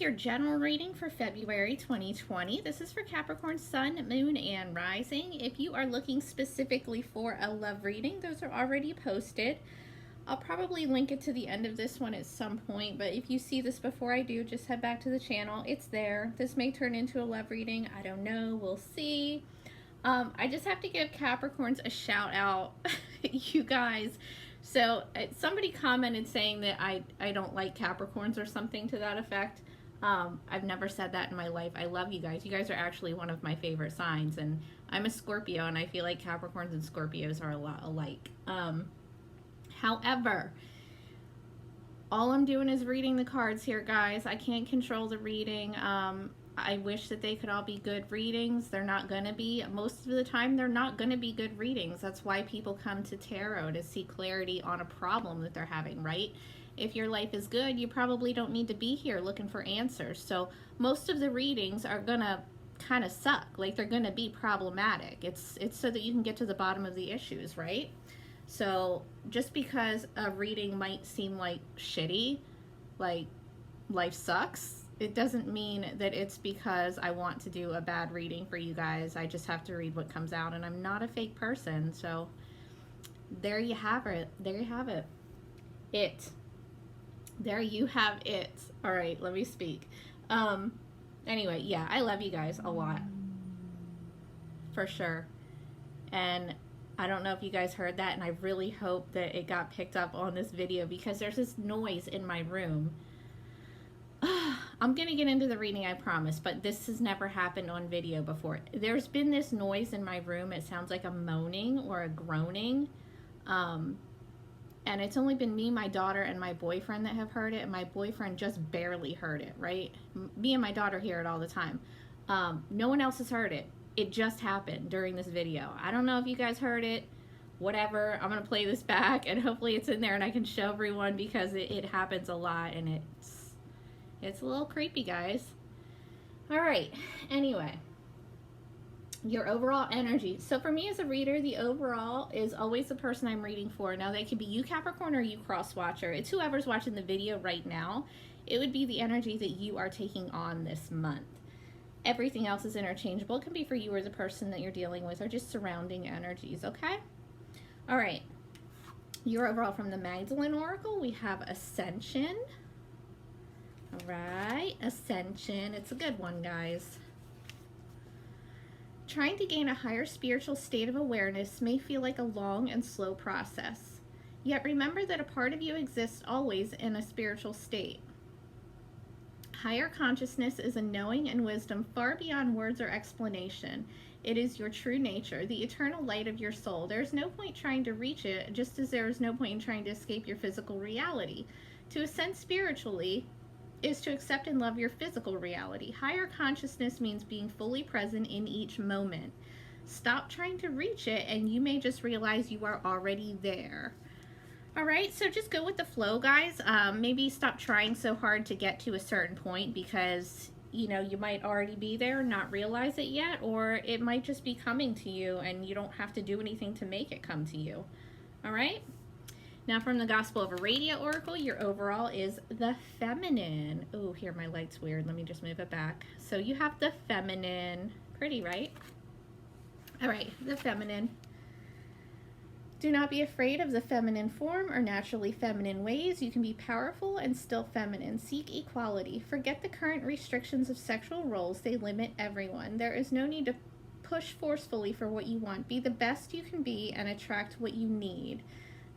your general reading for February 2020. This is for Capricorn, Sun, Moon, and Rising. If you are looking specifically for a love reading, those are already posted. I'll probably link it to the end of this one at some point, but if you see this before I do, just head back to the channel. It's there. This may turn into a love reading. I don't know. We'll see. I just have to give Capricorns a shout out, you guys. So somebody commented saying that I don't like Capricorns or something to that effect. I've never said that in my life. I love you guys. You guys are actually one of my favorite signs, and I'm a Scorpio, and I feel like Capricorns and Scorpios are a lot alike. However, all I'm doing is reading the cards here, guys. I can't control the reading. I wish that they could all be good readings. They're not going to be. Most of the time, they're not going to be good readings. That's why people come to tarot, to see clarity on a problem that they're having, right? If your life is good, you probably don't need to be here looking for answers. So most of the readings are going to kind of suck. Like, they're going to be problematic. It's so that you can get to the bottom of the issues, right? So just because a reading might seem like shitty, like life sucks, it doesn't mean that it's because I want to do a bad reading for you guys. I just have to read what comes out, and I'm not a fake person. So there you have it. There you have it. There you have it. All right, let me speak. Anyway, yeah, I love you guys a lot. For sure. And I don't know if you guys heard that, and I really hope that it got picked up on this video, because there's this noise in my room. I'm going to get into the reading, I promise, but this has never happened on video before. There's been this noise in my room. It sounds like a moaning or a groaning. And it's only been me, my daughter, and my boyfriend that have heard it, and my boyfriend just barely heard it, right? Me and my daughter hear it all the time. No one else has heard it. It just happened during this video. I don't know if you guys heard it. Whatever. I'm going to play this back, and hopefully it's in there and I can show everyone, because it happens a lot, and it's a little creepy, guys. All right. Anyway, your overall energy. So for me as a reader, the overall is always the person I'm reading for. Now, they could be you, Capricorn, or you, cross watcher. It's whoever's watching the video right now. It would be the energy that you are taking on this month. Everything else is interchangeable. It can be for you or the person that you're dealing with, or just surrounding energies, okay? All right. Your overall from the Magdalene Oracle, we have Ascension. All right, Ascension. It's a good one, guys. Trying to gain a higher spiritual state of awareness may feel like a long and slow process. Yet remember that a part of you exists always in a spiritual state. Higher consciousness is a knowing and wisdom far beyond words or explanation. It is your true nature, the eternal light of your soul. There is no point trying to reach it, just as there is no point in trying to escape your physical reality. To ascend spiritually is to accept and love your physical reality. Higher consciousness means being fully present in each moment. Stop trying to reach it, and you may just realize you are already there. All right, so just go with the flow, guys. Maybe stop trying so hard to get to a certain point, because you know you might already be there and not realize it yet, or it might just be coming to you and you don't have to do anything to make it come to you. All right. Now from the Gospel of Aradia Oracle, your overall is the Feminine. Oh, here my light's weird. Let me just move it back. So you have the Feminine. Pretty, right? All right, the Feminine. Do not be afraid of the feminine form or naturally feminine ways. You can be powerful and still feminine. Seek equality. Forget the current restrictions of sexual roles. They limit everyone. There is no need to push forcefully for what you want. Be the best you can be and attract what you need.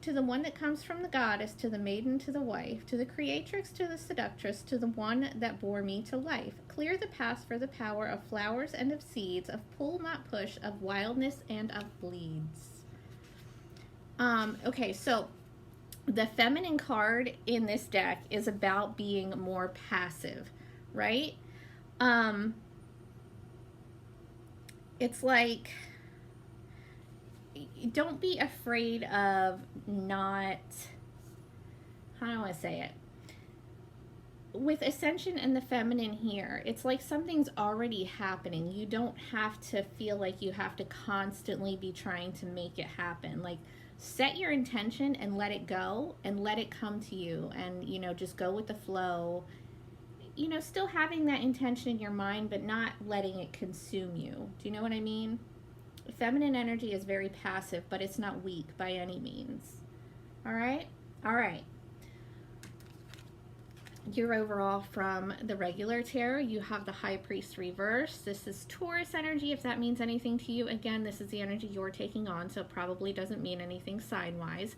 To the one that comes from the goddess, to the maiden, to the wife, to the creatrix, to the seductress, to the one that bore me to life. Clear the path for the power of flowers and of seeds, of pull not push, of wildness and of bleeds. Okay, so the feminine card in this deck is about being more passive, right? It's like, don't be afraid of not, how do I say it? With Ascension and the Feminine here, it's like something's already happening. You don't have to feel like you have to constantly be trying to make it happen. Like, set your intention and let it go and let it come to you, and, you know, just go with the flow. you know, still having that intention in your mind, but not letting it consume you. Do you know what I mean? Feminine energy is very passive, but it's not weak by any means. All right? All right. Your overall from the regular tarot, you have the High Priest reverse. This is Taurus energy, if that means anything to you. Again, this is the energy you're taking on, so it probably doesn't mean anything sign-wise.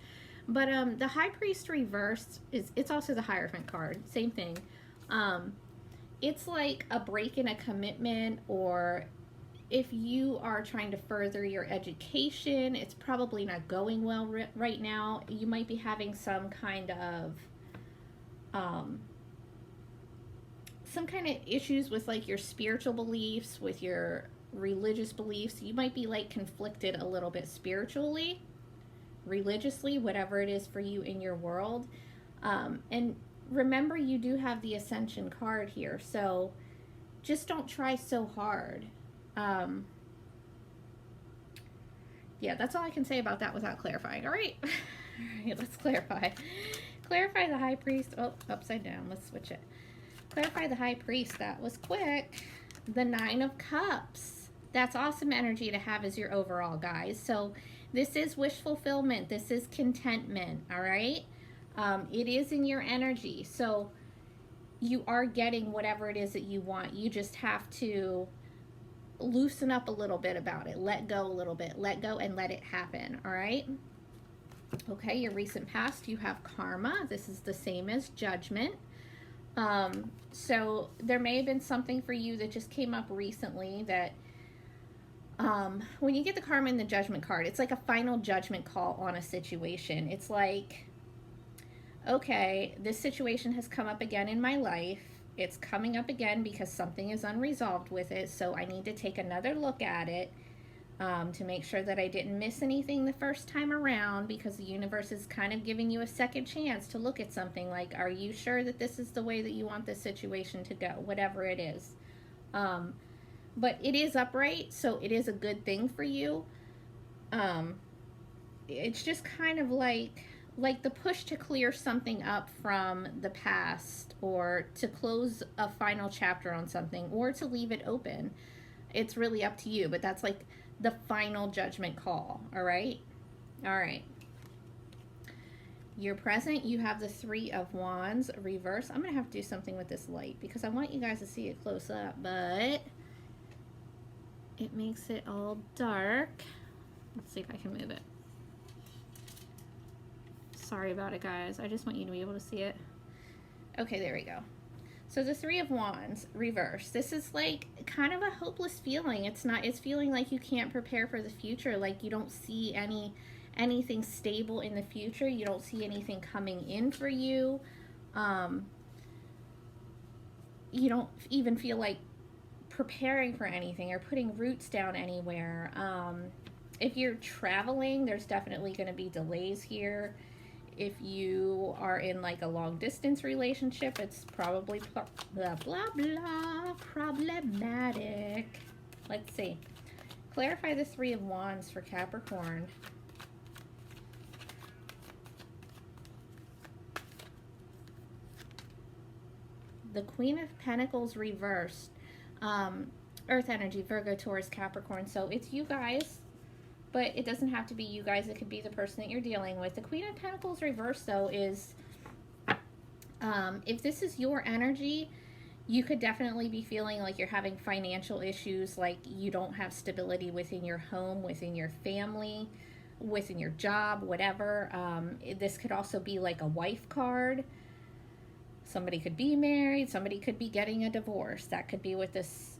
But the High Priest reverse it's also the Hierophant card. Same thing. It's like a break in a commitment, or if you are trying to further your education, it's probably not going well right now. You might be having some kind of issues with like your spiritual beliefs, with your religious beliefs. You might be like conflicted a little bit spiritually, religiously, whatever it is for you in your world. And remember, you do have the Ascension card here, so just don't try so hard. Yeah, that's all I can say about that without clarifying. All right. All right, let's clarify. Clarify the High Priest. Oh, upside down. Let's switch it. Clarify the High Priest. That was quick. The Nine of Cups. That's awesome energy to have as your overall, guys. So this is wish fulfillment. This is contentment, all right? It is in your energy. So you are getting whatever it is that you want. You just have to loosen up a little bit about it. Let go a little bit. Let go and let it happen, all right? Okay, your recent past, you have karma. This is the same as judgment. So there may have been something for you that just came up recently that when you get the karma and the judgment card, it's like a final judgment call on a situation. It's like, okay, this situation has come up again in my life. It's coming up again because something is unresolved with it. So I need to take another look at it to make sure that I didn't miss anything the first time around, because the universe is kind of giving you a second chance to look at something like, are you sure that this is the way that you want this situation to go? Whatever it is. But it is upright, so it is a good thing for you. It's just kind of like the push to clear something up from the past, or to close a final chapter on something, or to leave it open. It's really up to you, but that's like the final judgment call, all right? All right. Your present, you have the Three of Wands reverse. I'm going to have to do something with this light because I want you guys to see it close up, but it makes it all dark. Let's see if I can move it. Sorry about it, guys. I just want you to be able to see it. Okay, there we go. So the Three of Wands reverse. This is like kind of a hopeless feeling. It's feeling like you can't prepare for the future. Like you don't see anything stable in the future. You don't see anything coming in for you. You don't even feel like preparing for anything or putting roots down anywhere. If you're traveling, there's definitely going to be delays here. If you are in like a long distance relationship, it's probably blah, blah, blah, problematic. Let's see. Clarify the Three of Wands for Capricorn. The Queen of Pentacles reversed. Earth energy, Virgo, Taurus, Capricorn. So it's you guys. But it doesn't have to be you guys. It could be the person that you're dealing with. The Queen of Pentacles reversed, though, is if this is your energy, you could definitely be feeling like you're having financial issues, like you don't have stability within your home, within your family, within your job, whatever. This could also be like a wife card. Somebody could be married. Somebody could be getting a divorce. That could be what this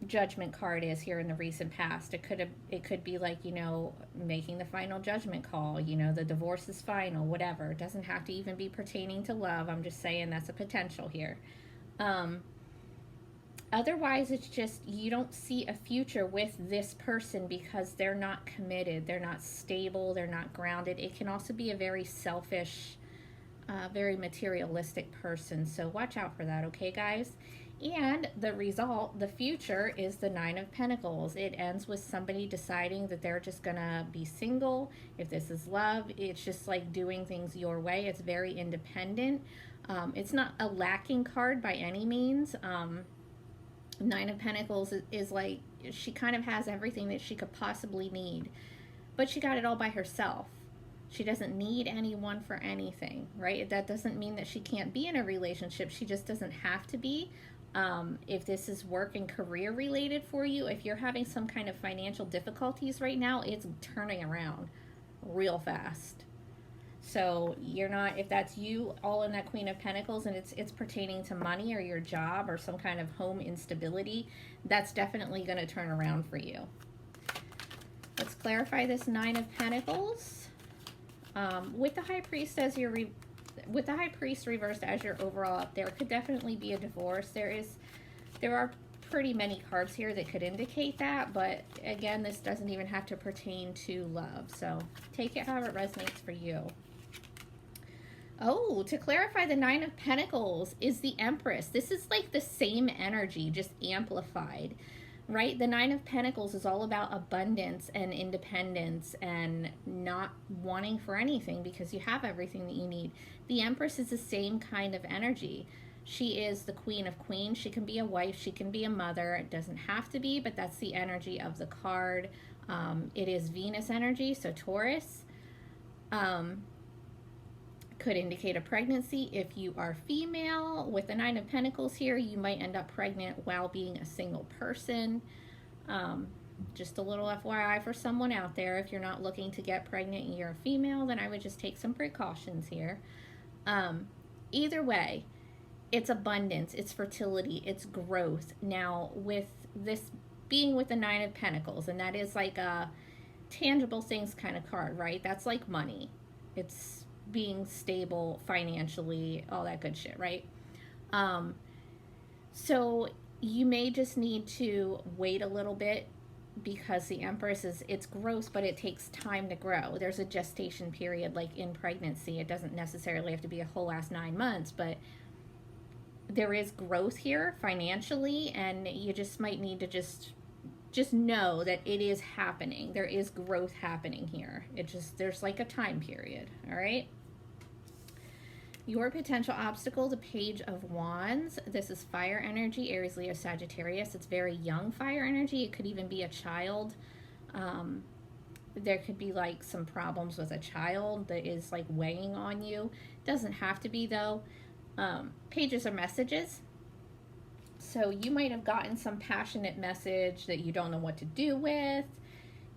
judgment card is here in the recent past. It could be like, you know, making the final judgment call, you know, the divorce is final, whatever. It doesn't have to even be pertaining to love. I'm just saying that's a potential here. Otherwise, it's just you don't see a future with this person because they're not committed, they're not stable, they're not grounded. It can also be a very selfish, very materialistic person, so watch out for that, okay, guys? And the result, the future, is the Nine of Pentacles. It ends with somebody deciding that they're just gonna be single. If this is love, it's just like doing things your way. It's very independent. It's not a lacking card by any means. Nine of Pentacles is like, she kind of has everything that she could possibly need, but she got it all by herself. She doesn't need anyone for anything, right? That doesn't mean that she can't be in a relationship. She just doesn't have to be. If this is work and career related for you, if you're having some kind of financial difficulties right now, it's turning around real fast. So you're not, if that's you, all in that Queen of Pentacles, and it's pertaining to money or your job or some kind of home instability, that's definitely going to turn around for you. Let's clarify this Nine of Pentacles. With the High Priest as your with the High Priest reversed as your overall up, there could definitely be a divorce. There are pretty many cards here that could indicate that, but again, this doesn't even have to pertain to love. So take it however it resonates for you. Oh, to clarify, the Nine of Pentacles is the Empress. This is like the same energy, just amplified, right? The Nine of Pentacles is all about abundance and independence and not wanting for anything because you have everything that you need. The Empress is the same kind of energy. She is the Queen of Queens. She can be a wife. She can be a mother. It doesn't have to be, but that's the energy of the card. It is Venus energy, so Taurus. Could indicate a pregnancy. If you are female, with the Nine of Pentacles here, you might end up pregnant while being a single person. Just a little FYI for someone out there, if you're not looking to get pregnant and you're a female, then I would just take some precautions here. Either way, it's abundance, it's fertility, it's growth. Now, with this being with the Nine of Pentacles, and that is like a tangible things kind of card, right? That's like money. It's being stable financially, all that good shit, right? So you may just need to wait a little bit because the Empress is, it's growth, but it takes time to grow. There's a gestation period, like in pregnancy. It doesn't necessarily have to be a whole last 9 months, but there is growth here financially, and you just might need to just know that it is happening. There is growth happening here. There's like a time period, all right? Your potential obstacle, the Page of Wands. This is fire energy, Aries, Leo, Sagittarius. It's very young fire energy. It could even be a child. There could be like some problems with a child that is like weighing on you. Doesn't have to be though. Pages are messages. So you might have gotten some passionate message that you don't know what to do with.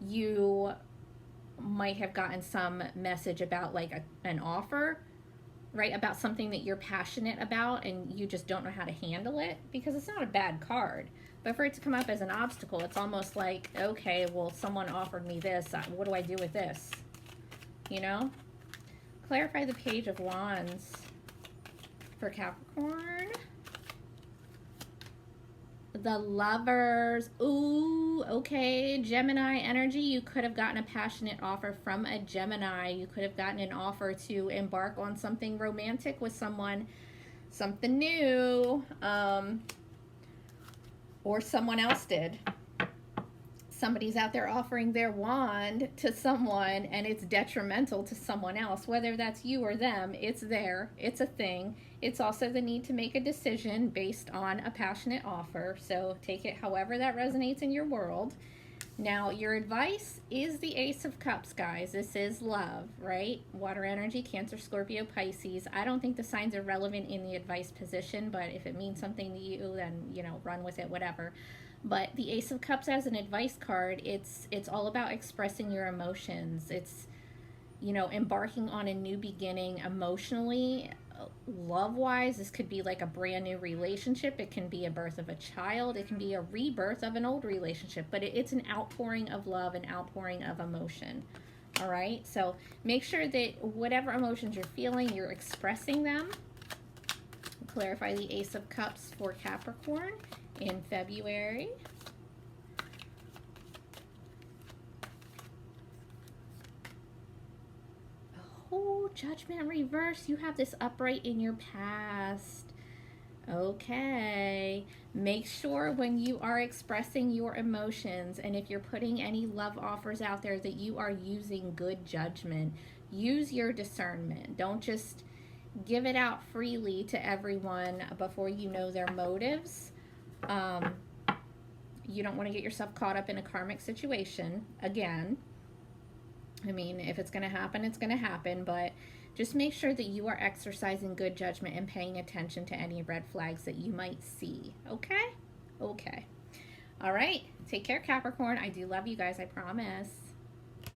You might have gotten some message about like an offer, right? About something that you're passionate about and you just don't know how to handle it, because it's not a bad card. But for it to come up as an obstacle, it's almost like, okay, well, someone offered me this. What do I do with this? You know? Clarify the Page of Wands for Capricorn. The Lovers. Ooh, okay. Gemini energy. You could have gotten a passionate offer from a Gemini. You could have gotten an offer to embark on something romantic with someone, something new, or someone else did. Somebody's out there offering their wand to someone and it's detrimental to someone else, whether that's you or them. It's there. It's a thing. It's also the need to make a decision based on a passionate offer. So take it however that resonates in your world. Now, your advice is the Ace of Cups, guys. This is love, right? Water energy, Cancer, Scorpio, Pisces. I don't think the signs are relevant in the advice position, but if it means something to you, then, you know, run with it, whatever. But the Ace of Cups as an advice card, it's all about expressing your emotions. It's, you know, embarking on a new beginning emotionally, love-wise. This could be like a brand new relationship. It can be a birth of a child. It can be a rebirth of an old relationship. But it's an outpouring of love, an outpouring of emotion. All right? So make sure that whatever emotions you're feeling, you're expressing them. Clarify the Ace of Cups for Capricorn in February. Oh, Judgment reverse. You have this upright in your past. Okay. Make sure when you are expressing your emotions and if you're putting any love offers out there that you are using good judgment. Use your discernment. Don't just give it out freely to everyone before you know their motives. Um, you don't want to get yourself caught up in a karmic situation again. I mean, if it's going to happen, it's going to happen, but just make sure that you are exercising good judgment and paying attention to any red flags that you might see. Okay? Okay. All right. Take care, Capricorn. I do love you guys, I promise.